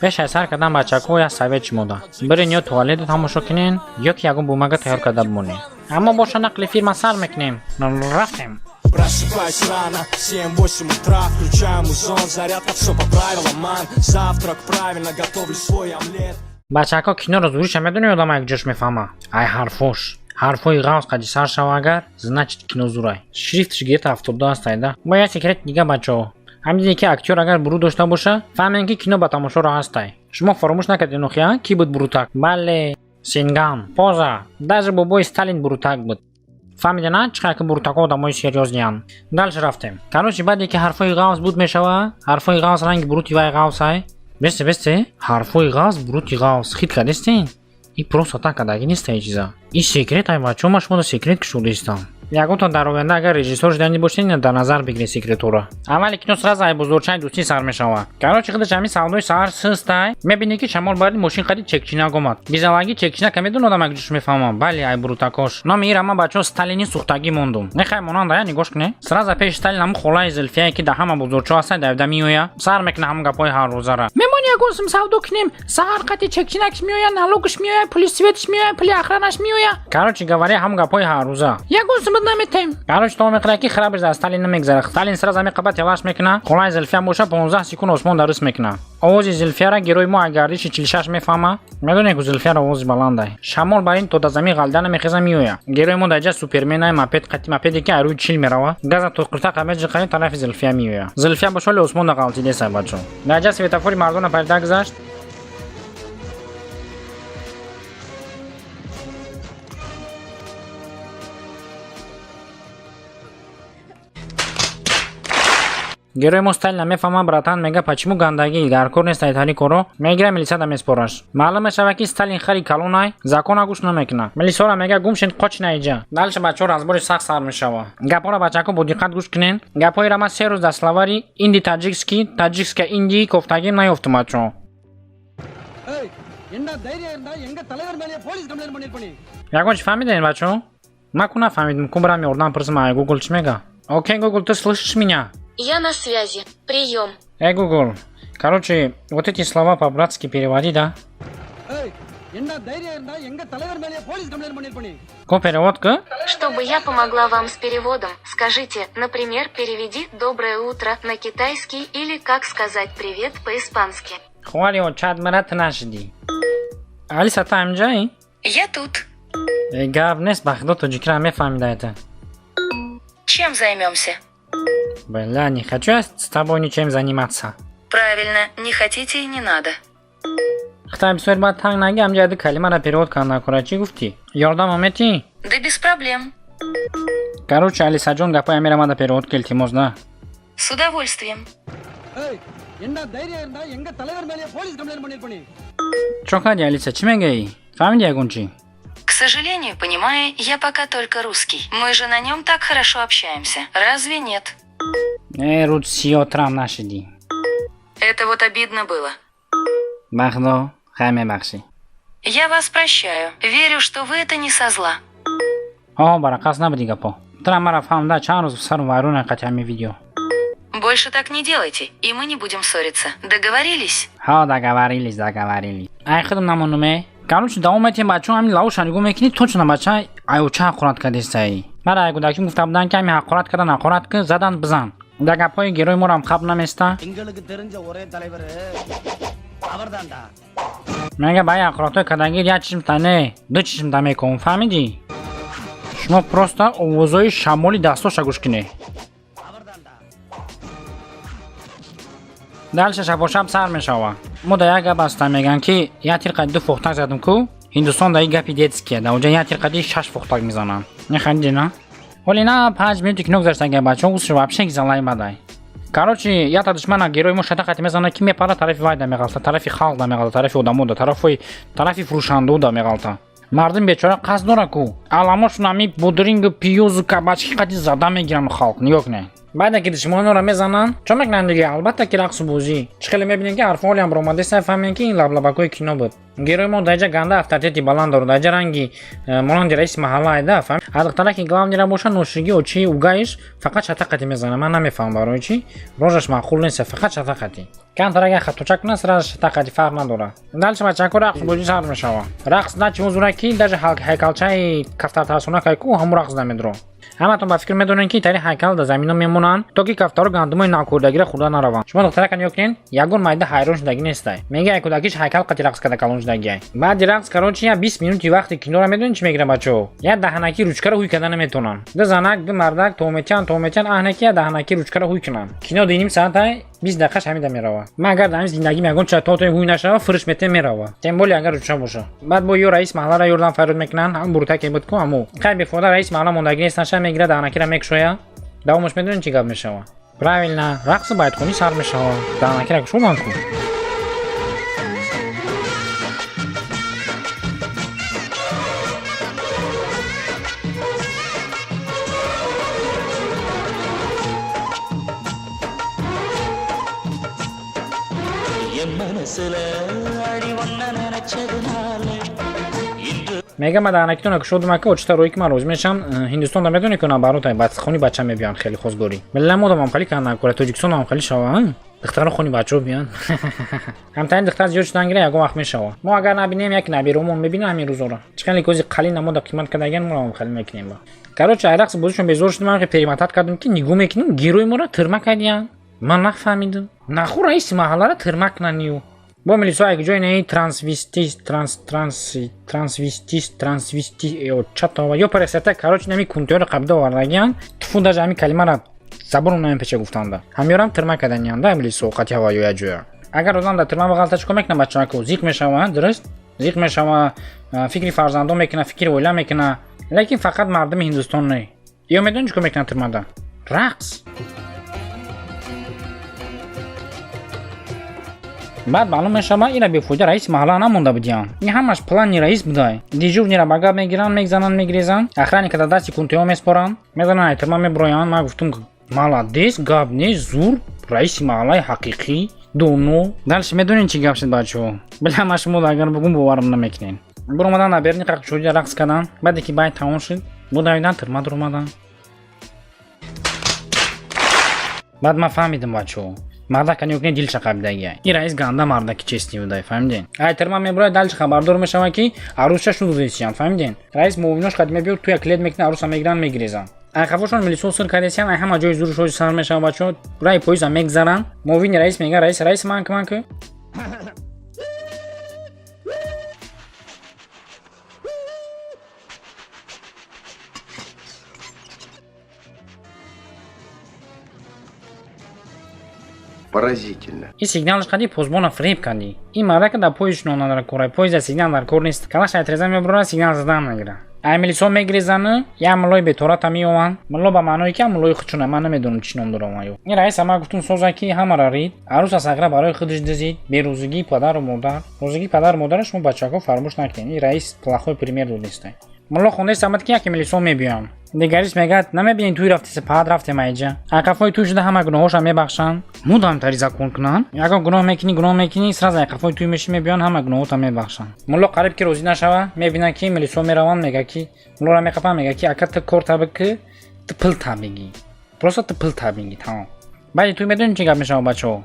پیش از هر کدام بچه‌ها یا سویچ مودا برین یا توالت تماشا کنین یا که یگون بومگه تیار کرده بمونین اما باشه نقل فیلم سر میکنیم رفتیم. Просыпаюсь рано, 7-8 утра, включаю музон, зарядка, все по правилам, ман. Завтрак правильно, готовлю свой омлет. بچه‌ها کینو رو زوریش هم میدونی آدم یک جوش میفهمه. ای حرفای غوث قدی سر شو اگر значит کینو زورای. شریفتش گرفت 72 است ایده. با یه سیکرت دیگه بچه‌ها. همین که اکتور اگر برو داشته باشه فهمین که کینو با تماشا راه هستای. شما فراموش نکردین خیا کی بود بروتاک؟ بله سینگام پوزا даже بابای استالین بروتاک بود. فهمیدین نه چقدر که بروتاک آدمای سریوزیان. دالش رفتیم. کانوش بعدی که حرفای غوث بود میشوه حرفای غوث رنگ بروتی وای غوث های. بسته حرفای غوث بروتی غوث خیت کردستین. این پروسه تا کداگی نیست ای چیزا. این سیکرت های بچه ما شما سیکرت کشوده استم. یکوتون در آینده اگر رژیسورش دنی باشین در نظر بگیرید سیکرت رو. اولی که نصرت ای بزرگچای دوستی سر میشوه. کارو چقدر جمعی سعودای سر سستای. میبینی که شمال باید ماشین خرید چکچینا گمات. بیزاوگی چکچینا که میدون آدم اگرش میفهمم. بله ای بروتاکوش. نمیرم ما بچه استالینی سوختگی موندم. نخوایم اونان دایا نگوش کنه. سراز پیش استالین هم خلای زلفیه که ده همه بزرگچا هست دویده میویا. سر میکنه هم گپای هر روزه را. میمونی اگرسم سعودو کنیم. سر قطی چکچیناکش میویا نالوگش میویا پلیس سویتش میویا پلی اخرانش میویا. کارو چی گواری هم گپای هر روزه. یگوسم نمیتیم. کارش تو میخره کی خرابش از استالین نمیگذره. استالین سر زمین قبط یواش میکنه. خلای زلفیه موشه 15 سکون عثمان درست میکنه. آواز زلفیه را گروی ما اگریش 46 میفهمه. میدونی که زلفیه را آواز بلنده. شمال برین تو دزمی غلدن میخزه میویا. گروی ما دجا سوپرمن مپت قتی مپتی که روی چیل میروه. گاز تو قرطه قمج قای طرف زلفیه میویا. زلفیه باشول عثمان غلطی دیسه بچو. دجا سویتافوری مردونه پرده گذاشت. گروی مستقل نمیفهمه براتان میگه پچمو گندگی گرکور نیست ایتالی کرو میگیره میلیسا دم اسپورش معلومه شوه که استالین خری کلونای زاکونا گوش نمیکنه میلیسا میگه گومشین قاچ نایجا دالش بچو را از باری سخت سر میشوه گپا را بچه‌ها با دقت گوش کنین گپای را ما 3 روز دستلاوری ایندی تاجیکسکی ایندی گفتگی نیافتم بچو یگونش فهمیدین بچو ما کو نفهمیدم کمبرام یوردان پرسم گوگل چی میگه اوکی گوگل ты слышишь меня Я на связи. Прием. Эй, Google. Короче, вот эти слова по-братски переводи, да? Ко переводка? Чтобы я помогла вам с переводом, скажите, например, переведи «доброе утро» на китайский или как сказать «привет» по-испански. Хуали о чат марат нашди. Алиса там джай? Я тут. Эй, гавнес бахдо тоджикра мефамида это. Чем займемся? Бля, не хочу я с тобой ничем заниматься. Правильно, не хотите и не надо. Хтай бисвер бад танг наги амҷади калима ра перевод карда кора чӣ гуфтӣ? Ёрдам ометӣ? Да без проблем. Короче, Алисаҷон гапоя мерамада перевод ки илтимос да? С удовольствием. Чо карди Алиса, чӣ мегӯӣ? Фаҳмиди ягон чӣ? К сожалению, понимаю, я пока только русский. Мы же на нем так хорошо общаемся. Разве нет? Руд сиётрам нашидӣ. Это вот обидно было. Бахдо, хай мебахшӣ. Я вас прощаю. Верю, что вы это не со зла. Барақас набуди гапо. Тра мара фаҳмда чанд рӯз сару вайрона қати ҳами видео. Больше так не делайте, и мы не будем ссориться. Договорились? Договорились. Ай худам намонуме. Короче, давом этим бачо ҳамин лавушан нигоҳ мекунӣ точно бача айоча ҳақорат кардестаи. Мара ай гудаким гуфта будан ки ҳамин ҳақорат кардан ҳақорат ки задан бизан. Да гапҳои герои моро ҳам хаб наместа. мега ба ҳақоратҳои кардагӣ як чишмта не ду чишмта мекунам фаҳмидӣ? шумо просто овозҳои шамоли дастоша гӯш кунед. далша шабошаб сар мешава. мо да як гап ҳаста мегӯям ки як тирқади 2 фухтак задам ку ҳиндустон да ин гапи детские да онҷа як тирқади 6 фухтак мезанам. нехариди на? ҳоли на 5 минути кино гузаштаги бачаҳо ӯзшо вообще гизалай бадай. Короче, ята душмана герои мо шата қати мезана ки мепара тарафи вай да меғалта, тарафи халқ да меғалта, тарафи одамо да, тарафи фурӯшанду да меғалта. Мардум бечора қасд дора ку. Аламошон ҳами бодиринг, пиёзу, кабачки қати зада мегиран халқ. Нигоҳ кунед. Баъда ки душмонора мезанан, чо мекунанд дига? Албатта ки рақсу бозӣ. Чӣ хеле мебинед ки ҳарфҳоли ҳам ромаде сай фаҳмед ки ин лаблабакои кино буд. Герой мо даҷа ганда авторитети баланд дорад, даҷа ранги монанди раиси маҳалла айда фаҳм. Адықтара ки главнира боша ношиги очи угаиш фақат шатақати мезана. Ман намефаҳмам барои чи. Рожаш маъқул нест, фақат шатақати. Кантар агар хаточак кунад сразу шатақати фарқ надорад. Дальше бачако рақс боҷи сар мешава. Рақс на чӣ озура ки даҷа ҳайкалчаи кафтартарсона кайку ҳамун рақс намедро. ҳаматон ба фикр медонед ки тари ҳайкал дар замино мемонанд то ки кафтаро гандумои накӯрдагиро хӯрда нараванд. Шумо духтара кан ёкунед ягон майда ҳайрон шудагӣ нестай. Мега ай кӯдакиш ҳайкал қати рақс карда калон шудагиай. Баъди рақс карочи я 20 минути вақти кинора медонед чӣ мегирад бачаҳо? Я даҳанаки ручкаро ҳуй карда наметонанд. Ду занак ду мардак то метиан аҳнаки я даҳанаки ручкаро ҳуй кунанд. Кино 2 саъатай 20 дақиқаш ҳамида мерава. Ман агар дар зиндагим ягон чиз то ҳуй нашава фурш мете мерава. Тем более агар ручка боша. Баъд бо ё раис маҳалларо ёрдам фарёд мекунанд. Ҳам буртаке буд ку ҳамо. Хай бефода раис маҳалла мондагӣ нест наша мегирад даҳанакиро мекушояд. Давомаш медонед чӣ гап мешава? Правильно, рақси байткунӣ сар мешава. Даҳанакиро кушоданд ку. мега ма даҳанакитона кушодум ака очита рӯи ки ман розӣ мешам. Ҳиндустонда медонӣ ки баротай бачахони бача мебиёнд хеле хосгорӣ. Милла модам амхалӣ карданд кора Тоҷикистон амхалӣ шава. Духтаро хони бачаҳо биёнд. Ҳамтарин духтар зиёд шудан гира ягон вақт мешава. Мо агар набинем як набиромон мебинем ҳамин рӯзора. Чикан ликози қалин намода қимат кардагиан мо амхалӣ мекунем ба. Короче ай рақс бозишон безор шудем ки перематат кардем ки нигоҳ мекунем герои моро тирма кардиян. Ман нафаҳмидам. Наху раиси маҳалларо тирма кунанию. Бо милисо як ҷой не трансвестист чатова ё пресета короче нами кунтёро қабда овардагиан. Туфу даже ҳами калимаро забоном намепеча гуфтанда. Ҳамёрам тирма кардаян да милисо қати ҳава ё ҷоя. Агар одам дар тирма бағалта чиқор мекуна бачако зиқ мешава, дуруст? Зиқ мешава, фикри фарзандон мекуна, фикри оила мекуна. Лекин фақат мардами Ҳиндустон не. Ё медонӣ чӣ кор мекунад тирмада? Рақс. баъд маълум мешава ира бефоида раиси маҳалла намонда будиям. ин ҳамаш плани раис будай. дежурнира ба гап мегиранд, мегзананд, мегирезанд. охранника дар дасти кунтиҳо меспоранд. мезананд ай тирма меброянд. ман гуфтум маладес, гап нест, зур, раиси маҳаллаи ҳақиқӣ, доно. дальше медонед чӣ гап шуд бачаҳо? билам шумо агар бугум боварам намекунед. биромадан дар берни қақшоҷа рақс карданд. баъде ки байт тамом шуд, будавидан тирма дуромаданд. баъд ман фаҳмидам бачаҳо. мардака нёкне дилша қабидагия. ин раис ганда мардаки чести будай, фаҳмиден? ай тирма меброяд далиш хабардор мешава ки аруша шуд ресиян, фаҳмиден? раис муовинош қад мебиёр ту як лед мекуна аруса мегиранд мегирезанд. ай хафошон милисо сир кардесиян ай ҳама ҷои зури шоҷи сар мешава бачаҳо. раи поиза мегзаранд. муовини раис мега раис манку. Поразительно. ин сигналш қади позбона фреб кардӣ. ин мардака дар поизшон надара кора. поизда сигнал дар кор нест. калаш айтреза мебурад сигнал задан нагира. ай милисо мегирезанд. я мулои бетората меёванд. муло ба маъное ки мулои худшона ман намедонам чӣ ном дорам ё. ин раис ама гуфтум соза ки ҳамаро рид. аруса сагра барои худаш дизид. берӯзигии падару модар. рӯзигии падару модараш шумо бачаҳо фаромӯш накунед. ин раис плохой пример дод нестай. мулло хондаст амад ки яке милисо мебиёнд. дигариш мегӯяд намебинед туи рафти сипаҳат рафтем айҷа. айқафои туи шуда ҳама гуноҳоша мебахшанд. мудам тари закон кунанд. ягон гуноҳ мекунӣ сразу айқафои туи меши мебиёнд ҳама гуноҳота мебахшанд. мулло қариб ки розӣ нашава мебинад ки милисо мераванд мега ки муллоро мехапанд мега ки ака ту кор таби ки ту пил табиги. просто ту пил табиги тамом. баъди туи медонед чӣ гап мешава бачаҳо?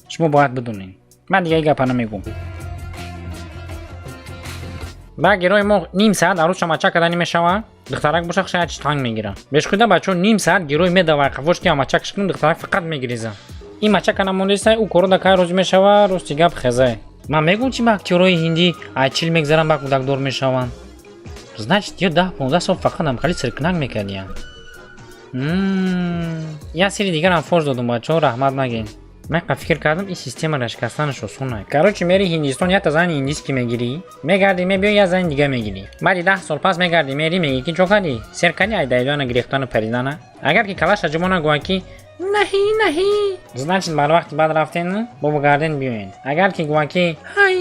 шумо бояд бидонед. ман дигари гапа намегӯм. ба герои мо ним саат аруша мача кардани мешава. духтарак боша шаяд танг мегира. бешкуда бачаҳо ним саат герой медава айқафош ки мача киш кунем духтарак фақат мегиреза. ин мача канамондеста ӯ коро да кай розӣ мешава. рости гап хезае. ман мегӯм чи ба актёрои ҳиндӣ ай чил мегзаранд ба кӯдакдор мешаванд. значит ё 10-15 сол фақат амхали сиркунак мекардиянд. я сири дигарам фош додум бачаҳо раҳмат нагед. ман фикр кардам ин системаро шикастанаш осонае. короче мери ҳиндистон як та зани ҳиндист ки мегирӣ мегарди мебиё я зани дига мегирӣ. баъди 10 сол пас мегарди мери меги ки чо кардӣ сер кардӣ ай дайдояна гирехтану паридана. агар ки калаша ҷумона гӯя ки наҳи значит барвақти баъд рафтен бобо гарден биёед. агар ки гӯя ки ҳай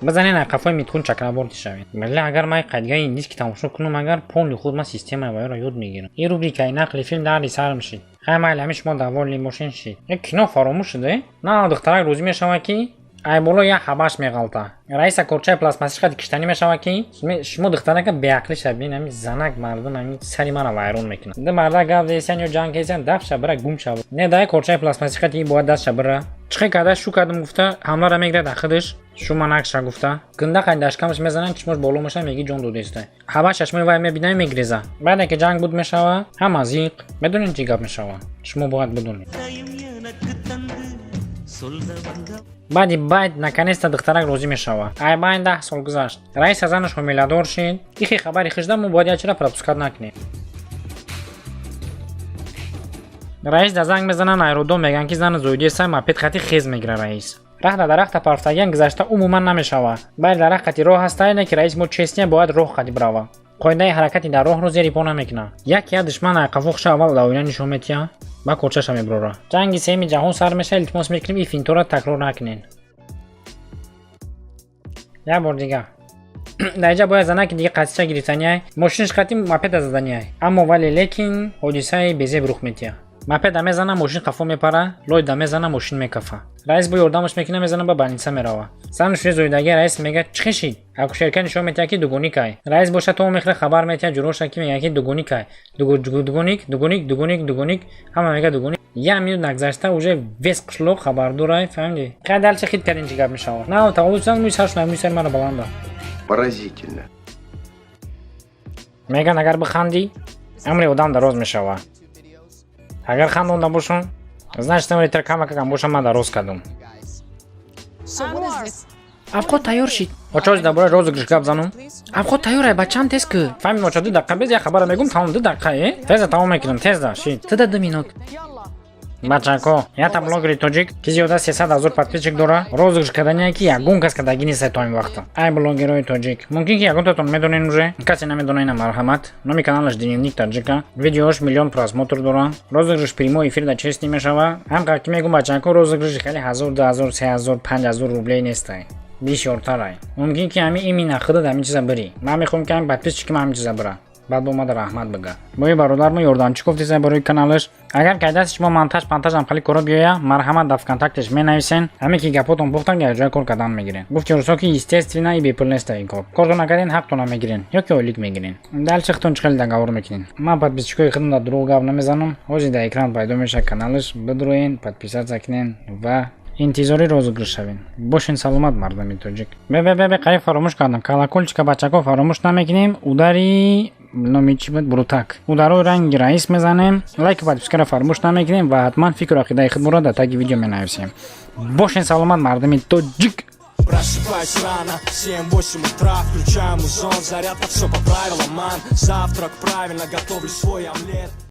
бизанен айқафои митхун чакрабор шавед. билла агар ман қайдгаи ҳиндист ки тамошо кунам агар полни худ ман системаи ваёро ёд мегирам. ин рубрикаи нақли фильм дарди сар мешид. хай майли ҳамин шумо даволли мошин шид. як кино фаромӯш шуда. на духтарак розӣ мешава ки ай боло я хабаш меғалта. Раиса корчай пластмассиша дикиштани мешава ки шумо духтарака беақли шабин ами занак мардум ами сари мара вайрон мекунад. Да марда гав десян ё ҷанг кесян дафша бира гум шав. Не дай корчай пластмассиша ки бояд даст шабира. Чихе када шу кадам гуфта ҳамлара мегирад ахидиш. Шу манакша гуфта. Гинда қайдашкамш мезанан чишмош боло меша меги ҷон додеста. Ҳаба чашмои вай мебинам мегреза. Баъде ки ҷанг буд мешава, ҳама зиқ. Медонед чӣ гап мешава. Шумо бояд бидонед. баъди байд наконец-то духтарак розӣ мешава. Ай байн 10 сол гузашт. Раиса занаш ҳомиладор шид. Ихи хабари хижда мо бояд ячира пропускат накунем. раис да занг мезанан айродо меган ки зани зоидеса мопед хати хез мегира раис. рахта дарахта парфтагиан гузашта умуман намешава. байд дарахт хати роҳ ҳастаине ки раис мо честия бояд роҳ хати брава. қоидаи ҳаракати дар роҳро зери по намекуна. як я душман айқафоқша аввал дар оина нишон метия. ба корчаша меброра. ҷанги семи ҷаҳон сар меша, илтимос мекунем ин финтора такрор накунен. я бор дига. даиҷа бояд занаки дига қасича гирифтанияй, мошиниш хати мопеда заданияй. аммо вале лекин ҳодисаи безеб рух метия. мопеда мезана мошин қафо мепара, лойда мезана мошин мекафа. раис бо ёрдамаш мекуна мезана ба больница мерава. сани шуи зоидаги раис мега чӣ хешид? акушерка нишон метия ки дугоникай. раис боша то мехре хабар метия ҷуроша ки мега ки дугоникай. дугоник ҳама мега дугоник. я минут нагзашта уже вес қишлоқ хабардорай фаҳмиди. қайдал чӣ хит кардин чӣ гап мешава. на тавоҷан муи саршунай муи сари мара баланда. Поразительно. меган агар биханди умри одам дароз мешава. агар хандонда бошам значит умри камак боша ман дароз кардам. авқот тайёр шид. очоз да бора розыгрыш гап занум. авқот тайёр бачам тез ки. фаҳмид очо 2 дақиқа без я хабара мегум тамом 2 дақиқа теза тамом мекунам тезда шид. тада 2 минут. бачако я блогери тоҷик ки зиёда 300 000 подписчик дора розыгрыш кардания ки ягон кас кадаги нест то ин вақта. ай блогерои тоҷик мумкин ки ягонтатон медонен уже касе намедонен на марҳамат. номи каналаш дневник таҷика. видеош миллион просмотр дора. розыгрыш прямой эфир да честни мешава. ҳамқар ки мегум бачако розыгрыш хеле 1000 2000 3000 5000 рублей нестай. бисёртарай. мумкин ки ҳами ими нахида да ҳамин чиза бири. ман мехоҳам ки ҳами подписчики ман ҳамин чиза бира. баъд омада раҳмат бага. бои бародармо ёрдамчӣ гуфтиса барои каналаш. агар кайдаст шумо монтаж пантажам хали кора биёя марҳамат дар вконтактеш менависен. ҳаме ки гапотон пухтан га ҷоя кор кардан мегирен. гуфти русо ки естественно и бепул неста ин кор. корто накарден ҳақтона мегирен ё ки ойлик мегирен. дал чихтон чхел дагавор мекунен. ман подписчикои худам да дурӯғ гап намезанам. ҳозир дар экран пайдо меша каналаш бидуроен подписатсия кунен ва интизори розыгрыш шавен. бошен саломат мардами тоҷик. бе қариб фаромӯш кардам. колокольчика бачако фаромӯш намекунем. удари номи чӣ буд бурутак. ударои ранги раис мезанем. лайк ва подпискаро фаромӯш намекунем ва ҳатман фикру ақидаи худмуро дар таги видео менависем. бошен саломат мардами тоҷик. Просыпаюсь рано, 7-8 утра, включаю музон, зарядка, все по правилам, ман. Завтрак правильно, готовлю свой омлет.